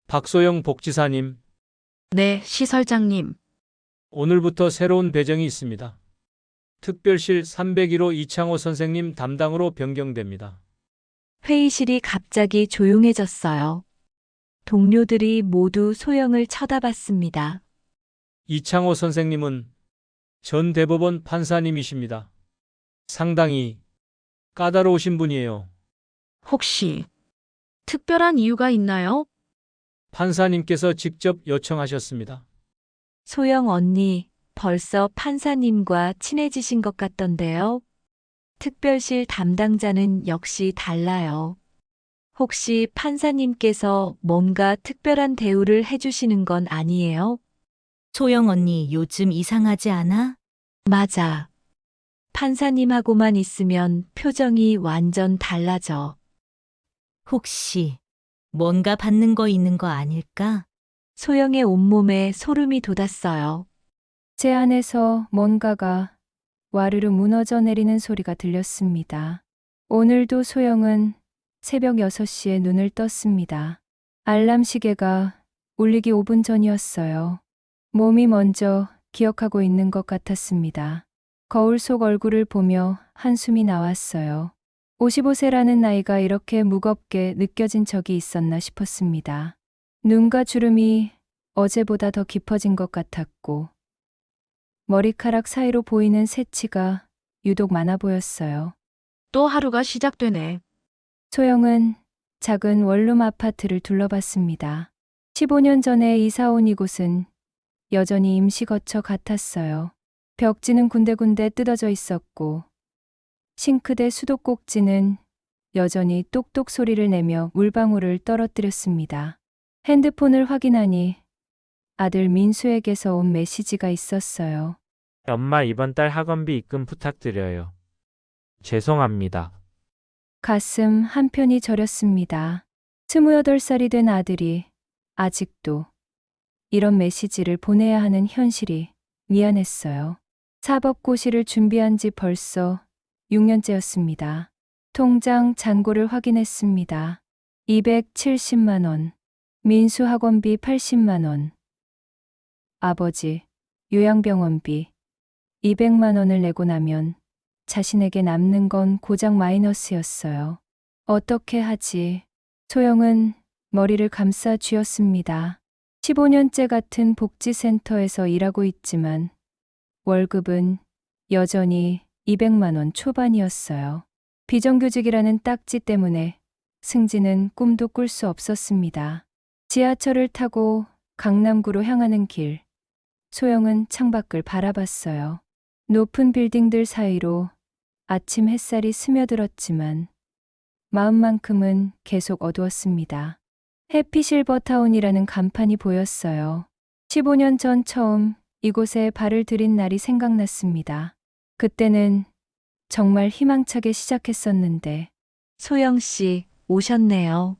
박소영 복지사님, 네, 시설장님. 오늘부터 새로운 배정이 있습니다. 특별실 301호 이창호 선생님 담당으로 변경됩니다. 회의실이 갑자기 조용해졌어요. 동료들이 모두 소영을 쳐다봤습니다. 이창호 선생님은 전 대법원 판사님이십니다. 상당히 까다로우신 분이에요. 혹시 특별한 이유가 있나요? 판사님께서 직접 요청하셨습니다. 소영 언니, 벌써 판사님과 친해지신 것 같던데요. 특별실 담당자는 역시 달라요. 혹시 판사님께서 뭔가 특별한 대우를 해주시는 건 아니에요? 소영 언니 요즘 이상하지 않아? 맞아. 판사님하고만 있으면 표정이 완전 달라져. 혹시 뭔가 받는 거 있는 거 아닐까? 소영의 온몸에 소름이 돋았어요. 제 안에서 뭔가가 와르르 무너져 내리는 소리가 들렸습니다. 오늘도 소영은 새벽 6시에 눈을 떴습니다. 알람 시계가 울리기 5분 전이었어요. 몸이 먼저 기억하고 있는 것 같았습니다. 거울 속 얼굴을 보며 한숨이 나왔어요. 55세라는 나이가 이렇게 무겁게 느껴진 적이 있었나 싶었습니다. 눈과 주름이 어제보다 더 깊어진 것 같았고, 머리카락 사이로 보이는 새치가 유독 많아 보였어요. 또 하루가 시작되네. 소영은 작은 원룸 아파트를 둘러봤습니다. 15년 전에 이사 온 이곳은 여전히 임시거처 같았어요. 벽지는 군데군데 뜯어져 있었고, 싱크대 수도꼭지는 여전히 똑똑 소리를 내며 물방울을 떨어뜨렸습니다. 핸드폰을 확인하니 아들 민수에게서 온 메시지가 있었어요. 엄마 이번 달 학원비 입금 부탁드려요. 죄송합니다. 가슴 한편이 저렸습니다. 28살이 된 아들이 아직도 이런 메시지를 보내야 하는 현실이 미안했어요. 사법고시를 준비한 지 벌써 6년째였습니다. 통장 잔고를 확인했습니다. 270만 원, 민수 학원비 80만 원, 아버지 요양병원비 200만 원을 내고 나면 자신에게 남는 건 고작 마이너스였어요. 어떻게 하지? 소영은 머리를 감싸 쥐었습니다. 15년째 같은 복지센터에서 일하고 있지만 월급은 여전히 200만 원 초반이었어요. 비정규직이라는 딱지 때문에 승진은 꿈도 꿀 수 없었습니다. 지하철을 타고 강남구로 향하는 길, 소영은 창밖을 바라봤어요. 높은 빌딩들 사이로 아침 햇살이 스며들었지만 마음만큼은 계속 어두웠습니다. 해피실버타운이라는 간판이 보였어요. 15년 전 처음 이곳에 발을 들인 날이 생각났습니다. 그때는 정말 희망차게 시작했었는데. 소영 씨, 오셨네요.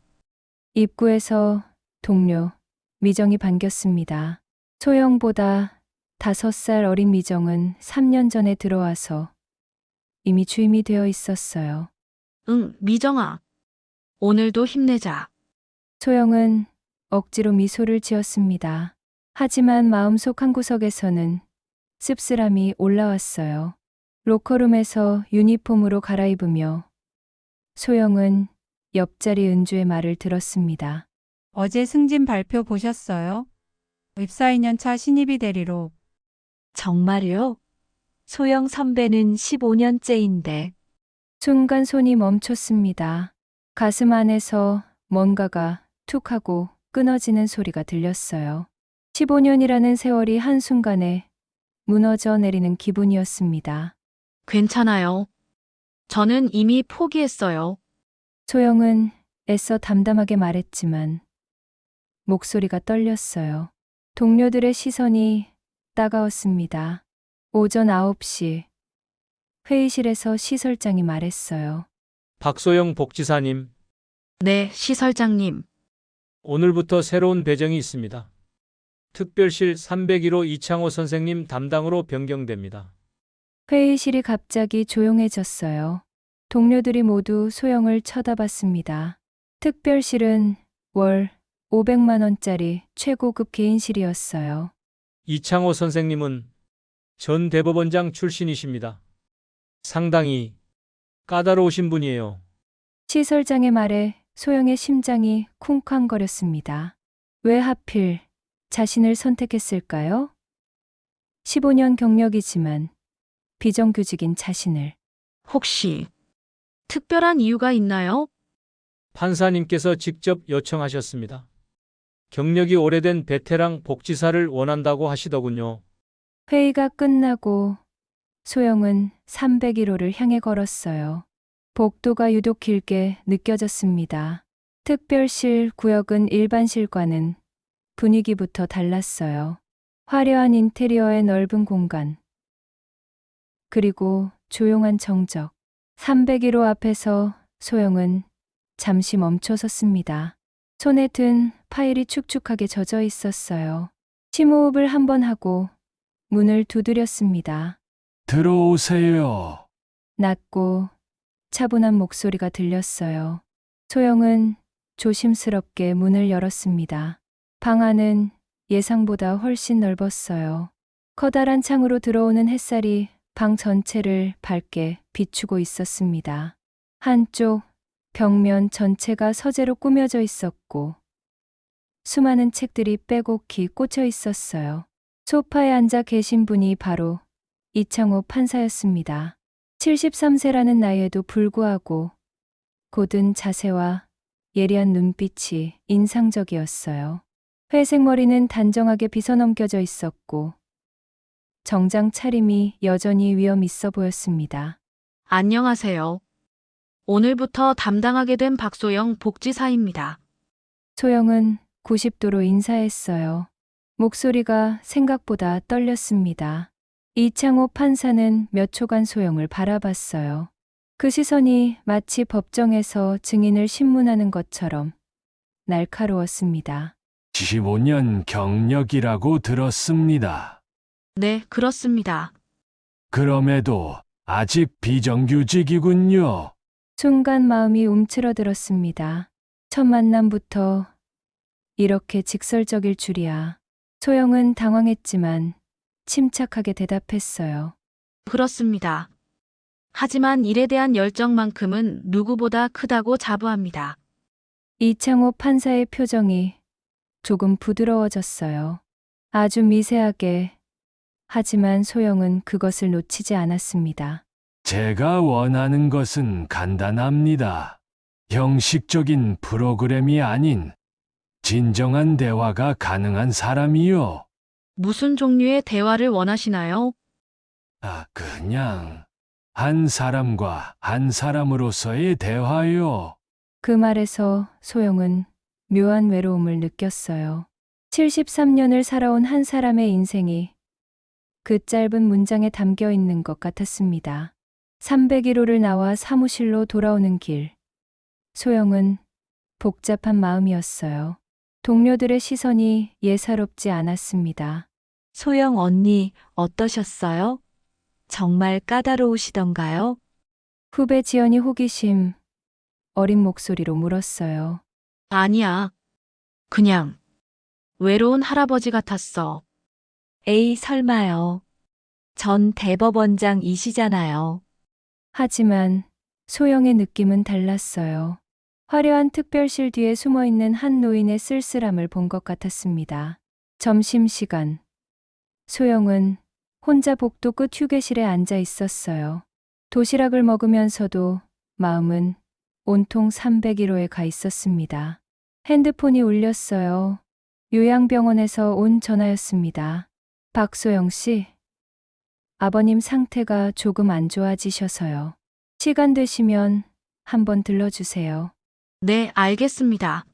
입구에서 동료 미정이 반겼습니다. 소영보다 5살 어린 미정은 3년 전에 들어와서 이미 주임이 되어 있었어요. 응, 미정아. 오늘도 힘내자. 소영은 억지로 미소를 지었습니다. 하지만 마음속 한구석에서는 씁쓸함이 올라왔어요. 로커룸에서 유니폼으로 갈아입으며 소영은 옆자리 은주의 말을 들었습니다. 어제 승진 발표 보셨어요? 입사 2년차 신입이 대리로. 정말요? 소영 선배는 15년째인데. 순간 손이 멈췄습니다. 가슴 안에서 뭔가가 툭 하고 끊어지는 소리가 들렸어요. 15년이라는 세월이 한순간에 무너져 내리는 기분이었습니다. 괜찮아요. 저는 이미 포기했어요. 소영은 애써 담담하게 말했지만 목소리가 떨렸어요. 동료들의 시선이 따가웠습니다. 오전 9시 회의실에서 시설장이 말했어요. 박소영 복지사님, 네, 시설장님. 오늘부터 새로운 배정이 있습니다. 특별실 301호 이창호 선생님 담당으로 변경됩니다. 회의실이 갑자기 조용해졌어요. 동료들이 모두 소영을 쳐다봤습니다. 특별실은 월 500만 원짜리 최고급 개인실이었어요. 이창호 선생님은 전 대법원장 출신이십니다. 상당히 까다로우신 분이에요. 시설장의 말에 소영의 심장이 쿵쾅거렸습니다. 왜 하필 자신을 선택했을까요? 15년 경력이지만 비정규직인 자신을. 혹시 특별한 이유가 있나요? 판사님께서 직접 요청하셨습니다. 경력이 오래된 베테랑 복지사를 원한다고 하시더군요. 회의가 끝나고 소영은 301호를 향해 걸었어요. 복도가 유독 길게 느껴졌습니다. 특별실 구역은 일반실과는 분위기부터 달랐어요. 화려한 인테리어의 넓은 공간, 그리고 조용한 정적. 301호 앞에서 소영은 잠시 멈춰 섰습니다. 손에 든 파일이 축축하게 젖어 있었어요. 심호흡을 한 번 하고 문을 두드렸습니다. 들어오세요. 낮고 차분한 목소리가 들렸어요. 소영은 조심스럽게 문을 열었습니다. 방 안은 예상보다 훨씬 넓었어요. 커다란 창으로 들어오는 햇살이 방 전체를 밝게 비추고 있었습니다. 한쪽 벽면 전체가 서재로 꾸며져 있었고 수많은 책들이 빼곡히 꽂혀 있었어요. 소파에 앉아 계신 분이 바로 이창호 판사였습니다. 73세라는 나이에도 불구하고 고든 자세와 예리한 눈빛이 인상적이었어요. 회색 머리는 단정하게 빗어넘겨져 있었고 정장 차림이 여전히 위험 있어 보였습니다. 안녕하세요. 오늘부터 담당하게 된 박소영 복지사입니다. 소영은 90도로 인사했어요. 목소리가 생각보다 떨렸습니다. 이창호 판사는 몇 초간 소영을 바라봤어요. 그 시선이 마치 법정에서 증인을 신문하는 것처럼 날카로웠습니다. 15년 경력이라고 들었습니다. 네, 그렇습니다. 그럼에도 아직 비정규직이군요. 순간 마음이 움츠러들었습니다. 첫 만남부터 이렇게 직설적일 줄이야. 소영은 당황했지만 침착하게 대답했어요. 그렇습니다. 하지만 일에 대한 열정만큼은 누구보다 크다고 자부합니다. 이창호 판사의 표정이 조금 부드러워졌어요. 아주 미세하게. 하지만 소영은 그것을 놓치지 않았습니다. 제가 원하는 것은 간단합니다. 형식적인 프로그램이 아닌 진정한 대화가 가능한 사람이요. 무슨 종류의 대화를 원하시나요? 그냥 한 사람과 한 사람으로서의 대화요. 그 말에서 소영은 묘한 외로움을 느꼈어요. 73년을 살아온 한 사람의 인생이 그 짧은 문장에 담겨 있는 것 같았습니다. 301호를 나와 사무실로 돌아오는 길. 소영은 복잡한 마음이었어요. 동료들의 시선이 예사롭지 않았습니다. 소영 언니, 어떠셨어요? 정말 까다로우시던가요? 후배 지연이 호기심 어린 목소리로 물었어요. 아니야. 그냥 외로운 할아버지 같았어. 에이, 설마요. 전 대법원장이시잖아요. 하지만 소영의 느낌은 달랐어요. 화려한 특별실 뒤에 숨어 있는 한 노인의 쓸쓸함을 본 것 같았습니다. 점심시간. 소영은 혼자 복도 끝 휴게실에 앉아 있었어요. 도시락을 먹으면서도 마음은 온통 301호에 가 있었습니다. 핸드폰이 울렸어요. 요양병원에서 온 전화였습니다. 박소영 씨. 아버님 상태가 조금 안 좋아지셔서요. 시간 되시면 한번 들러주세요. 네, 알겠습니다.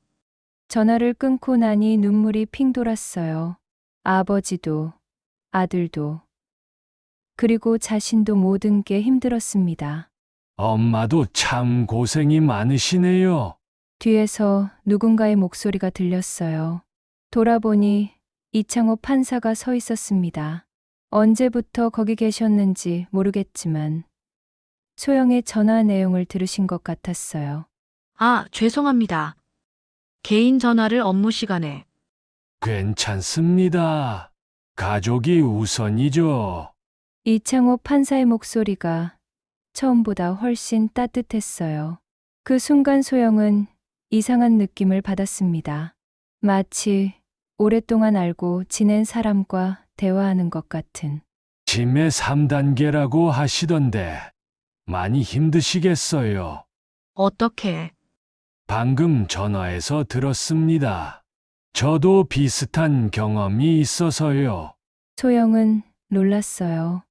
전화를 끊고 나니 눈물이 핑 돌았어요. 아버지도, 아들도, 그리고 자신도 모든 게 힘들었습니다. 엄마도 참 고생이 많으시네요. 뒤에서 누군가의 목소리가 들렸어요. 돌아보니 이창호 판사가 서 있었습니다. 언제부터 거기 계셨는지 모르겠지만 소영의 전화 내용을 들으신 것 같았어요. 아, 죄송합니다. 개인 전화를 업무 시간에. 괜찮습니다. 가족이 우선이죠. 이창호 판사의 목소리가 처음보다 훨씬 따뜻했어요. 그 순간 소영은 이상한 느낌을 받았습니다. 마치 오랫동안 알고 지낸 사람과 대화하는 것 같은. 치매 3단계라고 하시던데 많이 힘드시겠어요. 어떻게? 방금 전화해서 들었습니다. 저도 비슷한 경험이 있어서요. 소영은 놀랐어요.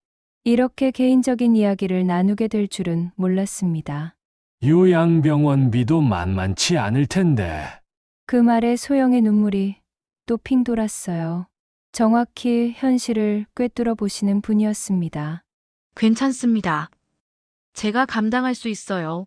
이렇게 개인적인 이야기를 나누게 될 줄은 몰랐습니다. 요양병원비도 만만치 않을 텐데. 그 말에 소영의 눈물이 또 핑 돌았어요. 정확히 현실을 꿰뚫어 보시는 분이었습니다. 괜찮습니다. 제가 감당할 수 있어요.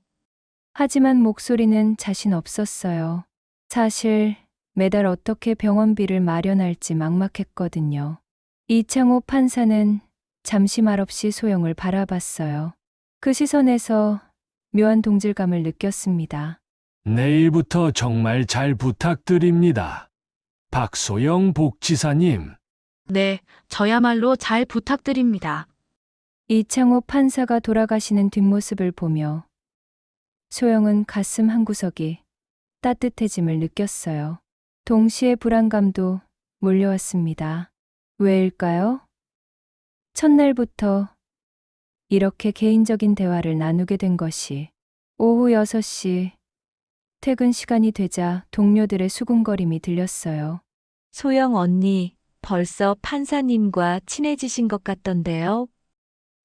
하지만 목소리는 자신 없었어요. 사실 매달 어떻게 병원비를 마련할지 막막했거든요. 이창호 판사는 잠시 말없이 소영을 바라봤어요. 그 시선에서 묘한 동질감을 느꼈습니다. 내일부터 정말 잘 부탁드립니다. 박소영 복지사님. 네, 저야말로 잘 부탁드립니다. 이창호 판사가 돌아가시는 뒷모습을 보며 소영은 가슴 한구석이 따뜻해짐을 느꼈어요. 동시에 불안감도 몰려왔습니다. 왜일까요? 첫날부터 이렇게 개인적인 대화를 나누게 된 것이 오후 6시 퇴근 시간이 되자 동료들의 수군거림이 들렸어요. 소영 언니, 벌써 판사님과 친해지신 것 같던데요.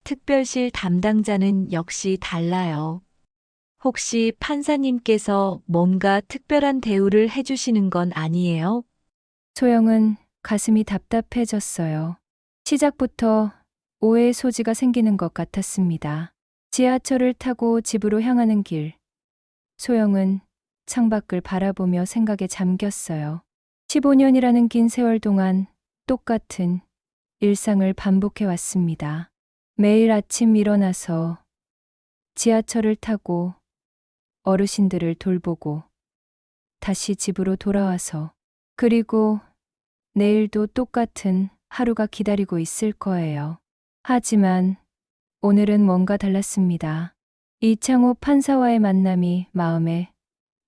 특별실 담당자는 역시 달라요. 혹시 판사님께서 뭔가 특별한 대우를 해주시는 건 아니에요? 소영은 가슴이 답답해졌어요. 시작부터 오해의 소지가 생기는 것 같았습니다. 지하철을 타고 집으로 향하는 길. 소영은 창밖을 바라보며 생각에 잠겼어요. 15년이라는 긴 세월 동안 똑같은 일상을 반복해 왔습니다. 매일 아침 일어나서 지하철을 타고 어르신들을 돌보고 다시 집으로 돌아와서 그리고 내일도 똑같은 하루가 기다리고 있을 거예요. 하지만 오늘은 뭔가 달랐습니다. 이창호 판사와의 만남이 마음에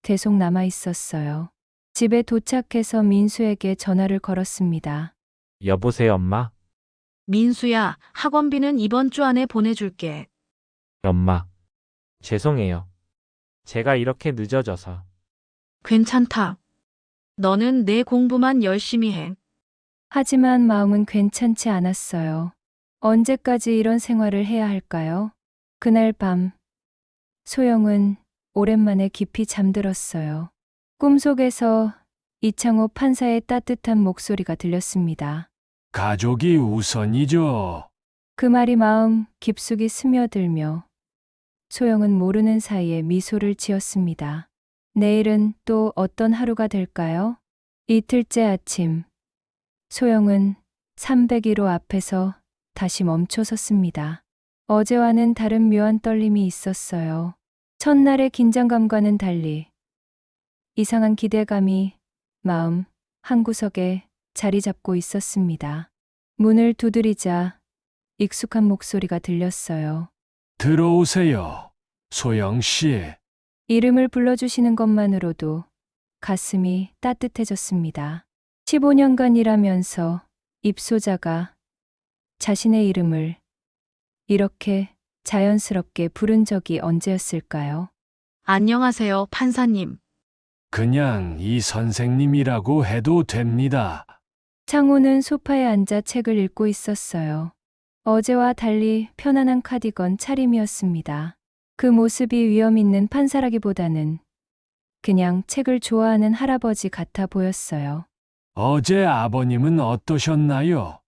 계속 남아 있었어요. 집에 도착해서 민수에게 전화를 걸었습니다. 여보세요, 엄마? 민수야, 학원비는 이번 주 안에 보내줄게. 엄마. 죄송해요. 제가 이렇게 늦어져서. 괜찮다. 너는 내 공부만 열심히 해. 하지만 마음은 괜찮지 않았어요. 언제까지 이런 생활을 해야 할까요? 그날 밤, 소영은 오랜만에 깊이 잠들었어요. 꿈속에서 이창호 판사의 따뜻한 목소리가 들렸습니다. 가족이 우선이죠. 그 말이 마음 깊숙이 스며들며 소영은 모르는 사이에 미소를 지었습니다. 내일은 또 어떤 하루가 될까요? 이틀째 아침, 소영은 301호 앞에서 다시 멈춰 섰습니다. 어제와는 다른 묘한 떨림이 있었어요. 첫날의 긴장감과는 달리 이상한 기대감이 마음 한구석에 자리 잡고 있었습니다. 문을 두드리자 익숙한 목소리가 들렸어요. 들어오세요. 소영 씨. 이름을 불러주시는 것만으로도 가슴이 따뜻해졌습니다. 15년간 일하면서 입소자가 자신의 이름을 이렇게 자연스럽게 부른 적이 언제였을까요? 안녕하세요, 판사님. 그냥 이 선생님이라고 해도 됩니다. 창호는 소파에 앉아 책을 읽고 있었어요. 어제와 달리 편안한 카디건 차림이었습니다. 그 모습이 위험 있는 판사라기보다는 그냥 책을 좋아하는 할아버지 같아 보였어요. 어제 아버님은 어떠셨나요?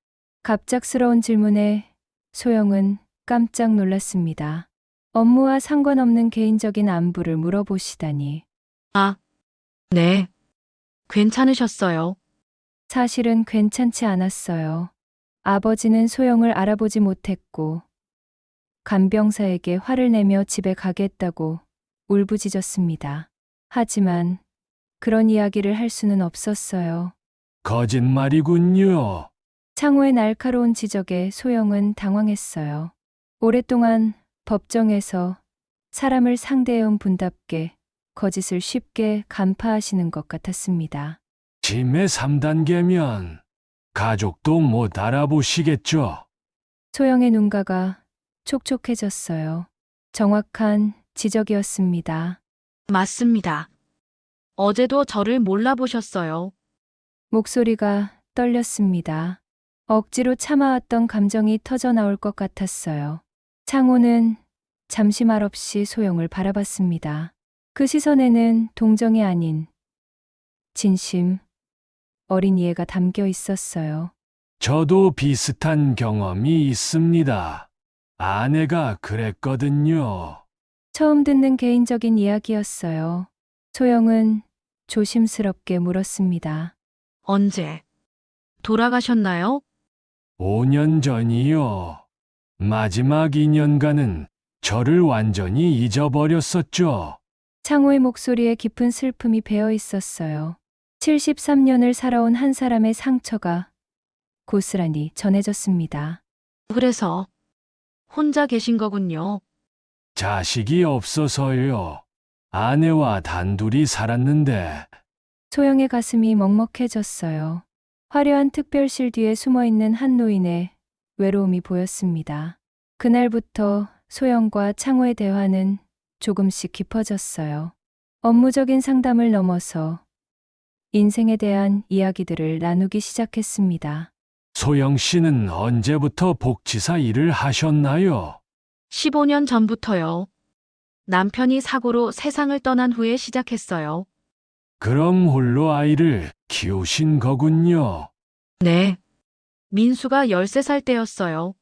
갑작스러운 질문에 소영은 깜짝 놀랐습니다. 업무와 상관없는 개인적인 안부를 물어보시다니. 아, 네. 괜찮으셨어요. 사실은 괜찮지 않았어요. 아버지는 소영을 알아보지 못했고 간병사에게 화를 내며 집에 가겠다고 울부짖었습니다. 하지만 그런 이야기를 할 수는 없었어요. 거짓말이군요. 창호의 날카로운 지적에 소영은 당황했어요. 오랫동안 법정에서 사람을 상대해온 분답게 거짓을 쉽게 간파하시는 것 같았습니다. 짐의 3단계면 가족도 못 알아보시겠죠. 소영의 눈가가 촉촉해졌어요. 정확한 지적이었습니다. 맞습니다. 어제도 저를 몰라보셨어요. 목소리가 떨렸습니다. 억지로 참아왔던 감정이 터져 나올 것 같았어요. 창호는 잠시 말없이 소영을 바라봤습니다. 그 시선에는 동정이 아닌 진심, 어린 이해가 담겨 있었어요. 저도 비슷한 경험이 있습니다. 아내가 그랬거든요. 처음 듣는 개인적인 이야기였어요. 소영은 조심스럽게 물었습니다. 언제? 돌아가셨나요? 5년 전이요. 마지막 2년간은 저를 완전히 잊어버렸었죠. 창호의 목소리에 깊은 슬픔이 배어 있었어요. 73년을 살아온 한 사람의 상처가 고스란히 전해졌습니다. 그래서 혼자 계신 거군요. 자식이 없어서요. 아내와 단둘이 살았는데 소영의 가슴이 먹먹해졌어요. 화려한 특별실 뒤에 숨어있는 한 노인의 외로움이 보였습니다. 그날부터 소영과 창호의 대화는 조금씩 깊어졌어요. 업무적인 상담을 넘어서 인생에 대한 이야기들을 나누기 시작했습니다. 소영 씨는 언제부터 복지사 일을 하셨나요? 15년 전부터요. 남편이 사고로 세상을 떠난 후에 시작했어요. 그럼 홀로 아이를 키우신 거군요. 네. 민수가 13살 때였어요.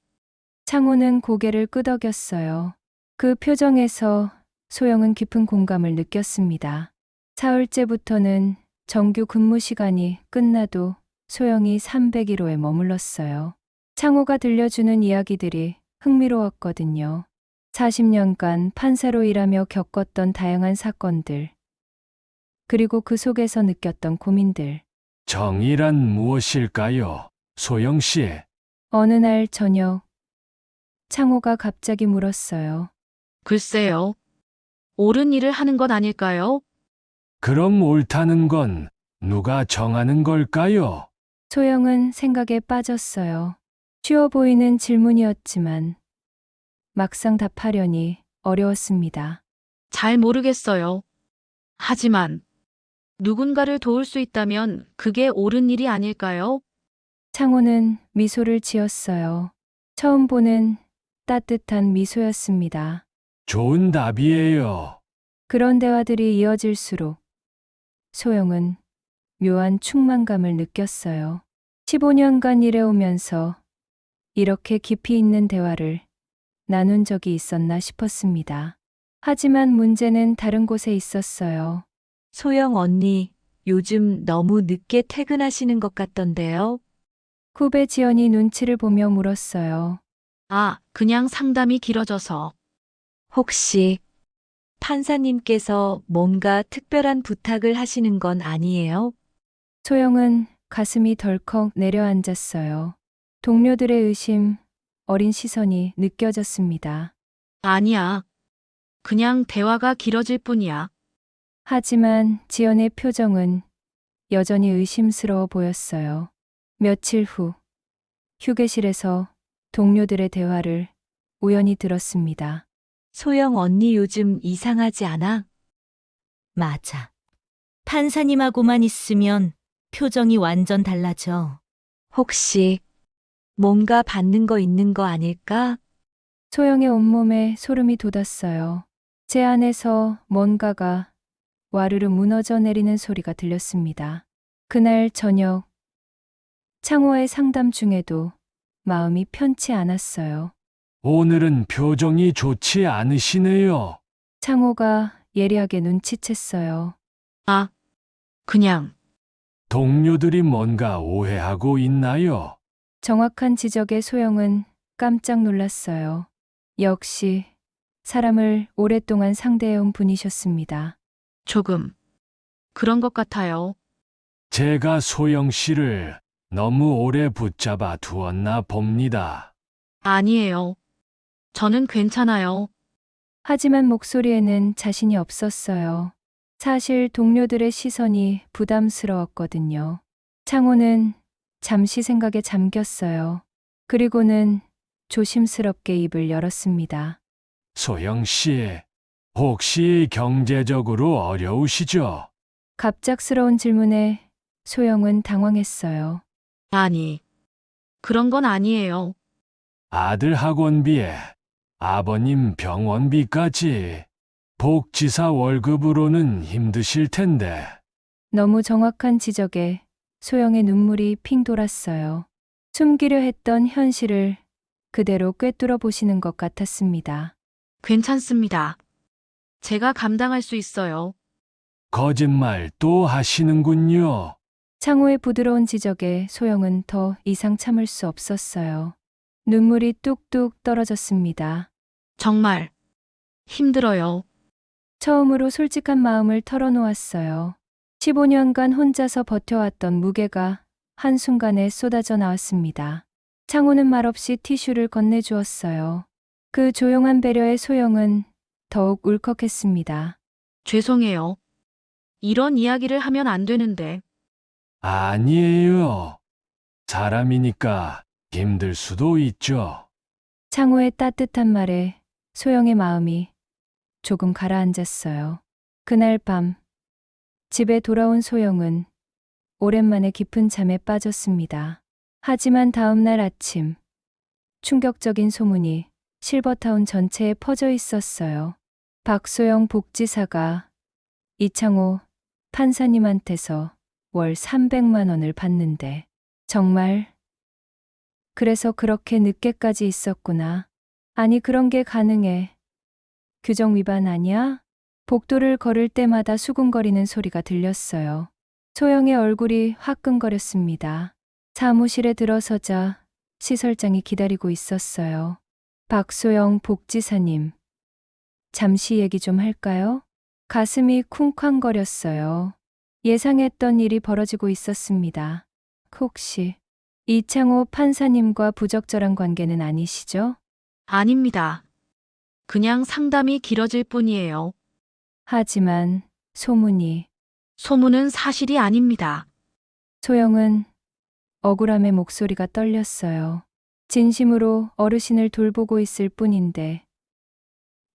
창호는 고개를 끄덕였어요. 그 표정에서 소영은 깊은 공감을 느꼈습니다. 사흘째부터는 정규 근무 시간이 끝나도 소영이 301호에 머물렀어요. 창호가 들려주는 이야기들이 흥미로웠거든요. 40년간 판사로 일하며 겪었던 다양한 사건들, 그리고 그 속에서 느꼈던 고민들. 정의란 무엇일까요? 소영 씨. 어느 날 저녁, 창호가 갑자기 물었어요. 글쎄요. 옳은 일을 하는 것 아닐까요? 그럼 옳다는 건 누가 정하는 걸까요? 소영은 생각에 빠졌어요. 쉬워 보이는 질문이었지만 막상 답하려니 어려웠습니다. 잘 모르겠어요. 하지만 누군가를 도울 수 있다면 그게 옳은 일이 아닐까요? 창호는 미소를 지었어요. 처음 보는 따뜻한 미소였습니다. 좋은 답이에요. 그런 대화들이 이어질수록 소영은 묘한 충만감을 느꼈어요. 15년간 일해오면서 이렇게 깊이 있는 대화를 나눈 적이 있었나 싶었습니다. 하지만 문제는 다른 곳에 있었어요. 소영 언니, 요즘 너무 늦게 퇴근하시는 것 같던데요. 후배 지연이 눈치를 보며 물었어요. 아, 그냥 상담이 길어져서. 혹시 판사님께서 뭔가 특별한 부탁을 하시는 건 아니에요? 소영은 가슴이 덜컥 내려앉았어요. 동료들의 의심, 어린 시선이 느껴졌습니다. 아니야. 그냥 대화가 길어질 뿐이야. 하지만 지연의 표정은 여전히 의심스러워 보였어요. 며칠 후, 휴게실에서 동료들의 대화를 우연히 들었습니다. 소영 언니 요즘 이상하지 않아? 맞아. 판사님하고만 있으면 표정이 완전 달라져. 혹시 뭔가 받는 거 있는 거 아닐까? 소영의 온몸에 소름이 돋았어요. 제 안에서 뭔가가 와르르 무너져 내리는 소리가 들렸습니다. 그날 저녁, 창호의 상담 중에도 마음이 편치 않았어요. 오늘은 표정이 좋지 않으시네요. 창호가 예리하게 눈치챘어요. 아, 그냥. 동료들이 뭔가 오해하고 있나요? 정확한 지적에 소영은 깜짝 놀랐어요. 역시 사람을 오랫동안 상대해온 분이셨습니다. 조금. 그런 것 같아요. 제가 소영 씨를 너무 오래 붙잡아 두었나 봅니다. 아니에요. 저는 괜찮아요. 하지만 목소리에는 자신이 없었어요. 사실 동료들의 시선이 부담스러웠거든요. 창호는 잠시 생각에 잠겼어요. 그리고는 조심스럽게 입을 열었습니다. 소영 씨, 혹시 경제적으로 어려우시죠? 갑작스러운 질문에 소영은 당황했어요. 아니, 그런 건 아니에요. 아들 학원비에 아버님 병원비까지 복지사 월급으로는 힘드실 텐데. 너무 정확한 지적에 소영의 눈물이 핑 돌았어요. 숨기려 했던 현실을 그대로 꿰뚫어 보시는 것 같았습니다. 괜찮습니다. 제가 감당할 수 있어요. 거짓말 또 하시는군요. 창호의 부드러운 지적에 소영은 더 이상 참을 수 없었어요. 눈물이 뚝뚝 떨어졌습니다. 정말 힘들어요. 처음으로 솔직한 마음을 털어놓았어요. 15년간 혼자서 버텨왔던 무게가 한순간에 쏟아져 나왔습니다. 창호는 말없이 티슈를 건네주었어요. 그 조용한 배려에 소영은 더욱 울컥했습니다. 죄송해요. 이런 이야기를 하면 안 되는데. 아니에요. 사람이니까 힘들 수도 있죠. 창호의 따뜻한 말에 소영의 마음이 조금 가라앉았어요. 그날 밤 집에 돌아온 소영은 오랜만에 깊은 잠에 빠졌습니다. 하지만 다음 날 아침 충격적인 소문이 실버타운 전체에 퍼져 있었어요. 박소영 복지사가 이창호 판사님한테서 월 300만 원을 받는데 정말 그래서 그렇게 늦게까지 있었구나. 아니 그런 게 가능해. 규정 위반 아니야? 복도를 걸을 때마다 수군거리는 소리가 들렸어요. 소영의 얼굴이 화끈거렸습니다. 사무실에 들어서자 시설장이 기다리고 있었어요. 박소영 복지사님, 잠시 얘기 좀 할까요? 가슴이 쿵쾅거렸어요. 예상했던 일이 벌어지고 있었습니다. 혹시 이창호 판사님과 부적절한 관계는 아니시죠? 아닙니다. 그냥 상담이 길어질 뿐이에요. 하지만 소문이 소문은 사실이 아닙니다. 소영은 억울함의 목소리가 떨렸어요. 진심으로 어르신을 돌보고 있을 뿐인데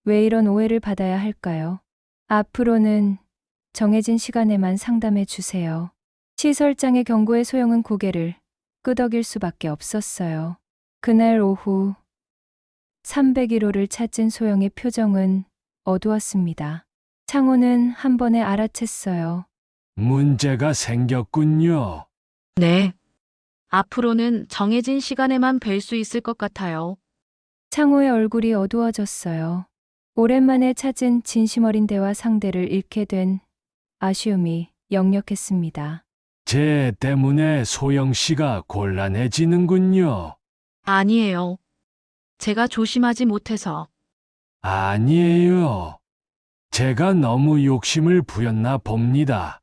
왜 이런 오해를 받아야 할까요? 앞으로는 정해진 시간에만 상담해 주세요. 시설장의 경고에 소영은 고개를 끄덕일 수밖에 없었어요. 그날 오후 301호를 찾은 소영의 표정은 어두웠습니다. 창호는 한 번에 알아챘어요. 문제가 생겼군요. 네. 앞으로는 정해진 시간에만 뵐 수 있을 것 같아요. 창호의 얼굴이 어두워졌어요. 오랜만에 찾은 진심 어린 대화 상대를 잃게 된 아쉬움이 역력했습니다. 제 때문에 소영 씨가 곤란해지는군요. 아니에요. 제가 조심하지 못해서. 아니에요. 제가 너무 욕심을 부렸나 봅니다.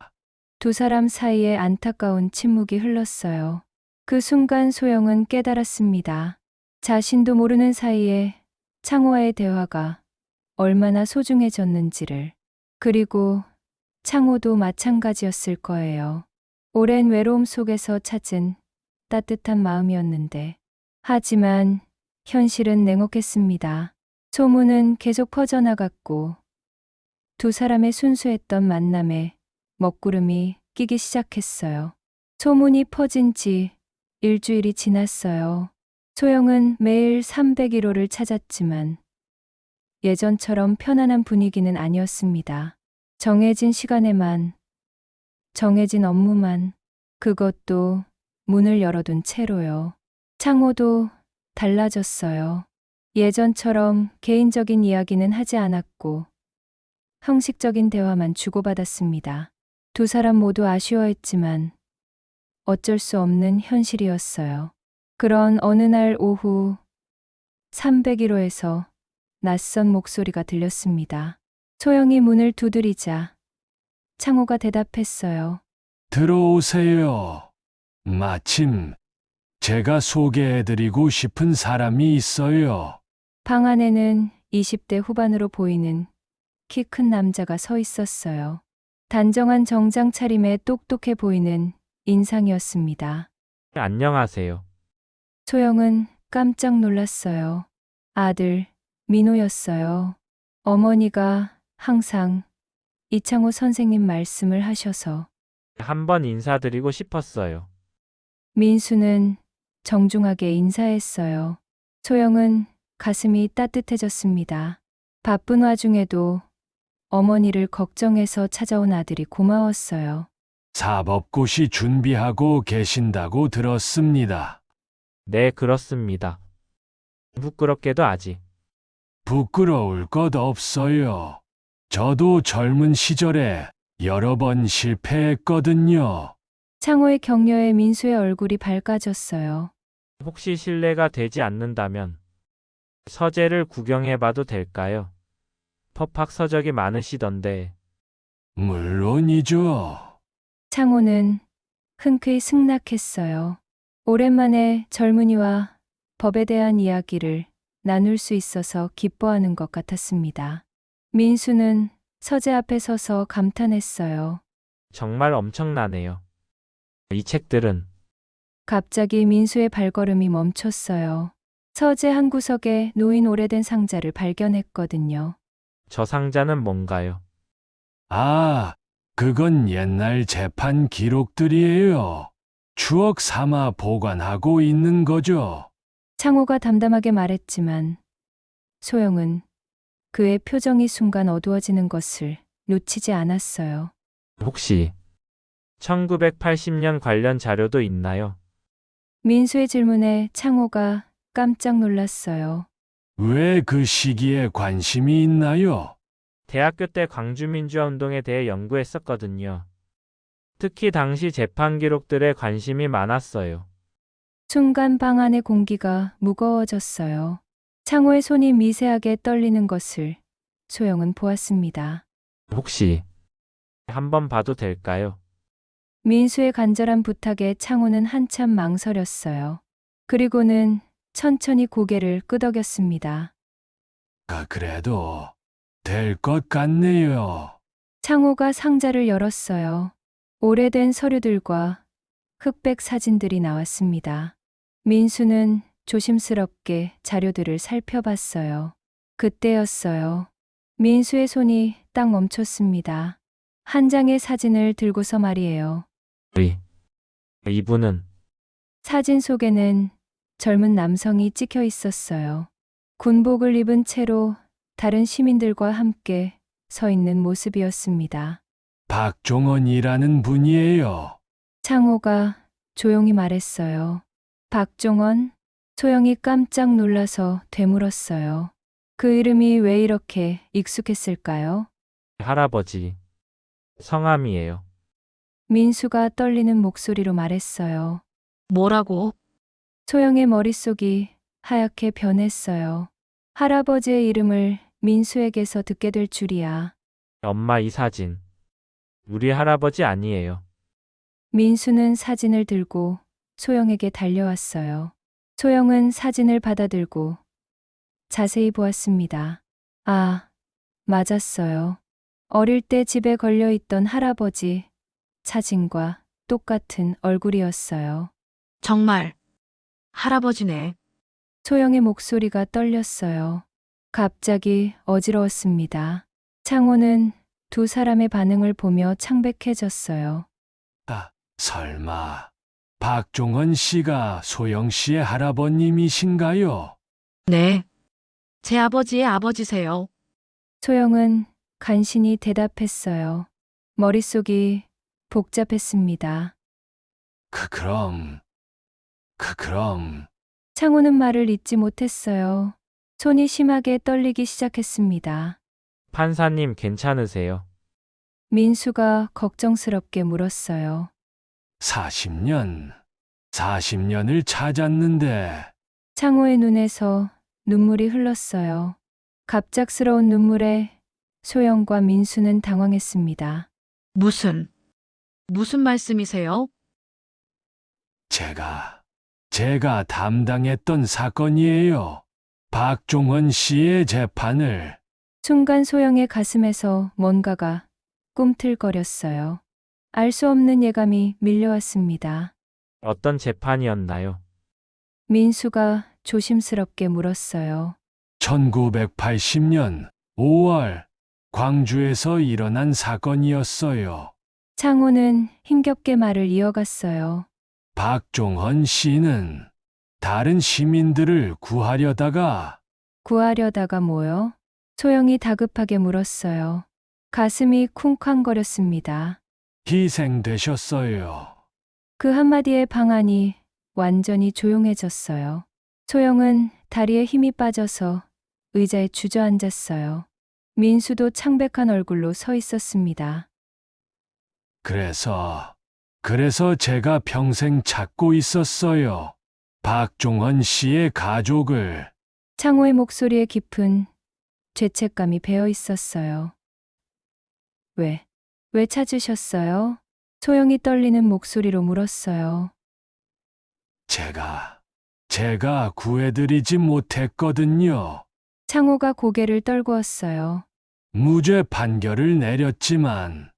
두 사람 사이에 안타까운 침묵이 흘렀어요. 그 순간 소영은 깨달았습니다. 자신도 모르는 사이에 창호와의 대화가 얼마나 소중해졌는지를. 그리고 창호도 마찬가지였을 거예요. 오랜 외로움 속에서 찾은 따뜻한 마음이었는데. 하지만 현실은 냉혹했습니다. 소문은 계속 퍼져나갔고 두 사람의 순수했던 만남에 먹구름이 끼기 시작했어요. 소문이 퍼진 지 일주일이 지났어요. 소영은 매일 301호를 찾았지만 예전처럼 편안한 분위기는 아니었습니다. 정해진 시간에만, 정해진 업무만, 그것도 문을 열어둔 채로요. 창호도 달라졌어요. 예전처럼 개인적인 이야기는 하지 않았고 형식적인 대화만 주고받았습니다. 두 사람 모두 아쉬워했지만 어쩔 수 없는 현실이었어요. 그런 어느 날 오후 301호에서 낯선 목소리가 들렸습니다. 소영이 문을 두드리자 창호가 대답했어요. 들어오세요. 마침 제가 소개해드리고 싶은 사람이 있어요. 방 안에는 20대 후반으로 보이는 키 큰 남자가 서 있었어요. 단정한 정장 차림에 똑똑해 보이는 인상이었습니다. 안녕하세요. 소영은 깜짝 놀랐어요. 아들, 민호였어요. 어머니가 항상 이창호 선생님 말씀을 하셔서 한번 인사드리고 싶었어요. 민수는 정중하게 인사했어요. 소영은 가슴이 따뜻해졌습니다. 바쁜 와중에도 어머니를 걱정해서 찾아온 아들이 고마웠어요. 사법고시 준비하고 계신다고 들었습니다. 네, 그렇습니다. 부끄럽게도 아직. 부끄러울 것 없어요. 저도 젊은 시절에 여러 번 실패했거든요. 창호의 격려에 민수의 얼굴이 밝아졌어요. 혹시 실례가 되지 않는다면 서재를 구경해봐도 될까요? 법학 서적이 많으시던데. 물론이죠. 창호는 흔쾌히 승낙했어요. 오랜만에 젊은이와 법에 대한 이야기를 나눌 수 있어서 기뻐하는 것 같았습니다. 민수는 서재 앞에 서서 감탄했어요. 정말 엄청나네요. 이 책들은 갑자기 민수의 발걸음이 멈췄어요. 서재 한 구석에 놓인 오래된 상자를 발견했거든요. 저 상자는 뭔가요? 아, 그건 옛날 재판 기록들이에요. 추억 삼아 보관하고 있는 거죠. 창호가 담담하게 말했지만 소영은 그의 표정이 순간 어두워지는 것을 놓치지 않았어요. 혹시 1980년 관련 자료도 있나요? 민수의 질문에 창호가 깜짝 놀랐어요. 왜 그 시기에 관심이 있나요? 대학교 때 광주민주화 운동에 대해 연구했었거든요. 특히 당시 재판 기록들에 관심이 많았어요. 순간 방 안의 공기가 무거워졌어요. 창호의 손이 미세하게 떨리는 것을 소영은 보았습니다. 혹시 한번 봐도 될까요? 민수의 간절한 부탁에 창호는 한참 망설였어요. 그리고는 천천히 고개를 끄덕였습니다. 그래도 될 것 같네요. 창호가 상자를 열었어요. 오래된 서류들과 흑백 사진들이 나왔습니다. 민수는 조심스럽게 자료들을 살펴봤어요. 그때였어요. 민수의 손이 딱 멈췄습니다. 한 장의 사진을 들고서 말이에요. 이분은 사진 속에는 젊은 남성이 찍혀 있었어요. 군복을 입은 채로 다른 시민들과 함께 서 있는 모습이었습니다. 박종원이라는 분이에요. 창호가 조용히 말했어요. 박종원? 소영이 깜짝 놀라서 되물었어요. 그 이름이 왜 이렇게 익숙했을까요? 할아버지 성함이에요. 민수가 떨리는 목소리로 말했어요. 뭐라고? 소영의 머릿속이 하얗게 변했어요. 할아버지의 이름을 민수에게서 듣게 될 줄이야. 엄마, 이 사진 우리 할아버지 아니에요. 민수는 사진을 들고 소영에게 달려왔어요. 소영은 사진을 받아들고 자세히 보았습니다. 아, 맞았어요. 어릴 때 집에 걸려 있던 할아버지 사진과 똑같은 얼굴이었어요. 정말 할아버지네. 소영의 목소리가 떨렸어요. 갑자기 어지러웠습니다. 창호는 두 사람의 반응을 보며 창백해졌어요. 설마 박종원 씨가 소영 씨의 할아버님이신가요? 네. 제 아버지의 아버지세요. 소영은 간신히 대답했어요. 머릿속이 복잡했습니다. 그럼 창호는 말을 잇지 못했어요. 손이 심하게 떨리기 시작했습니다. 판사님 괜찮으세요? 민수가 걱정스럽게 물었어요. 40년을 찾았는데 창호의 눈에서 눈물이 흘렀어요. 갑작스러운 눈물에 소영과 민수는 당황했습니다. 무슨 말씀이세요? 제가 담당했던 사건이에요. 박종원 씨의 재판을. 순간 소영의 가슴에서 뭔가가 꿈틀거렸어요. 알 수 없는 예감이 밀려왔습니다. 어떤 재판이었나요? 민수가 조심스럽게 물었어요. 1980년 5월 광주에서 일어난 사건이었어요. 창호는 힘겹게 말을 이어갔어요. 박종헌 씨는 다른 시민들을 구하려다가 구하려다가 뭐요? 소영이 다급하게 물었어요. 가슴이 쿵쾅거렸습니다. 희생되셨어요. 그 한마디에 방 안이 완전히 조용해졌어요. 소영은 다리에 힘이 빠져서 의자에 주저앉았어요. 민수도 창백한 얼굴로 서 있었습니다. 그래서 제가 평생 찾고 있었어요. 박종헌 씨의 가족을. 창호의 목소리에 깊은 죄책감이 배어 있었어요. 왜 찾으셨어요? 소영이 떨리는 목소리로 물었어요. 제가 구해드리지 못했거든요. 창호가 고개를 떨구었어요. 무죄 판결을 내렸지만